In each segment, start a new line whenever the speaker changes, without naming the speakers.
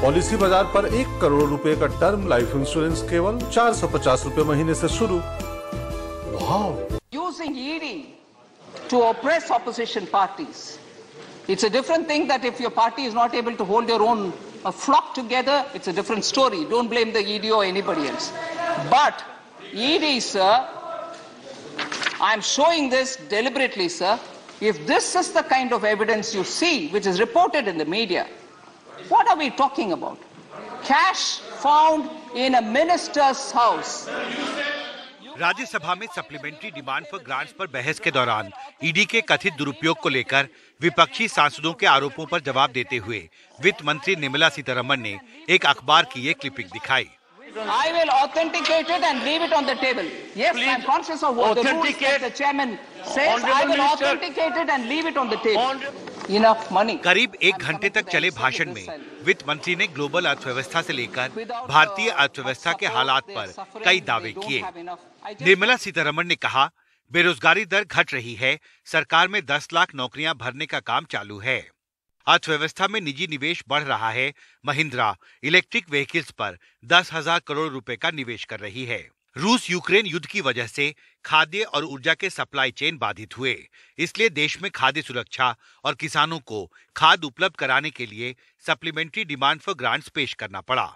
Policy बाजार पर 1 करोड़ रुपए का टर्म लाइफ इंश्योरेंस केवल 450 रुपए महीने से शुरू। वाह!
Using ED to oppress opposition parties. It's a different thing that if your party is not able to hold your own flock together, it's a different story. Don't blame the ED or anybody else. But ED, sir, I'm showing this deliberately, sir. If this is the kind of evidence you see, which is reported in the media, what are we talking about? Cash found in a minister's house.
Rajya Sabha में supplementary demand for grants पर बहस के दौरान ED के कथित दुरुपयोग को लेकर विपक्षी सांसदों के आरोपों पर जवाब देते हुए वित्त मंत्री निर्मला सीतारमण ने एक अखबार की ये क्लिपिंग दिखाई।
I will authenticate it and leave it on the table. Yes, please, I'm conscious of what the rules that the chairman says. I will authenticate it and leave it on the table. Enough money.
करीब 1 घंटे तक चले भाषण में वित्त मंत्री ने global अर्थव्यवस्था से लेकर भारतीय अर्थव्यवस्था के हालात पर कई दावे किए। निर्मला सीतारमण ने कहा, बेरोजगारी दर घट रही है, सरकार में 10 लाख नौकरियां भरने का काम चालू है, अर्थव्यवस्था में निजी निवेश बढ़ रहा है, महिंद्रा इलेक्ट्रिक व्हीकल्स पर 10,000 करोड़ रुपए का निवेश कर रही है। रूस यूक्रेन युद्ध की वजह से खाद्य और ऊर्जा के सप्लाई चेन बाधित हुए, इसलिए देश में खाद्य सुरक्षा और किसानों को खाद उपलब्ध कराने के लिए सप्लीमेंट्री डिमांड फॉर ग्रांट्स पेश करना पड़ा।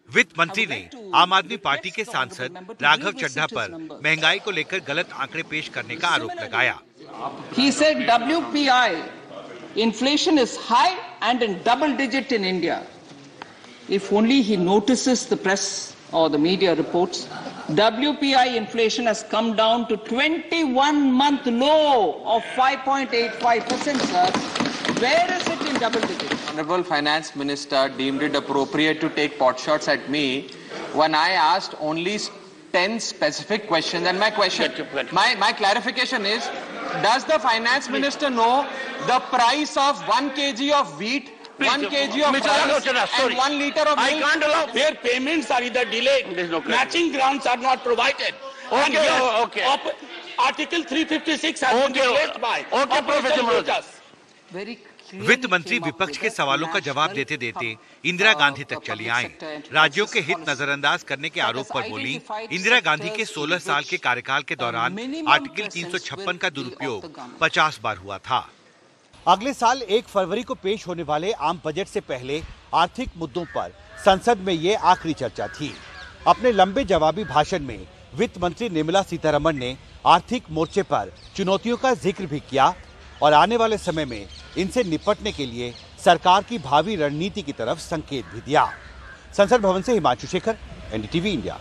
वित्त मंत्री ने आम आदमी पार्टी के सांसद राघव चड्ढा पर महंगाई को लेकर गलत आंकड़े पेश करने का आरोप लगाया।
He said WPI inflation is high and in double digit in India. If only he notices the press or the media reports, WPI inflation has come down to 21-month low of 5.85%, sir. Where is it in double digits?
Honorable Finance Minister deemed it appropriate to take pot shots at me when I asked only 10 specific questions. And my question, my clarification is, does the Finance Minister know the price of 1 kg of wheat, 1 kg of rice and 1 liter of milk?
I can't allow. Their payments are either delayed, matching grants are not provided. Okay. Article 356 has been delayed by. Okay, Professor Manohar.
वित्त मंत्री विपक्ष के सवालों का जवाब देते देते इंदिरा गांधी तक चली आईं। राज्यों के हित नजरअंदाज करने के आरोप पर बोली, इंदिरा गांधी के 16 साल के कार्यकाल के दौरान आर्टिकल 356 का दुरुपयोग 50 बार हुआ था। अगले साल 1 फरवरी को पेश होने वाले आम बजट से पहले आर्थिक मुद्दों पर संसद में ये आखिरी चर्चा थी। अपने लंबे जवाबी भाषण में वित्त मंत्री निर्मला सीतारमण ने आर्थिक मोर्चे पर चुनौतियों का जिक्र भी किया और आने वाले समय में इनसे निपटने के लिए सरकार की भावी रणनीति की तरफ संकेत भी दिया। संसद भवन से हिमांशु शेखर, एनडीटीवी इंडिया।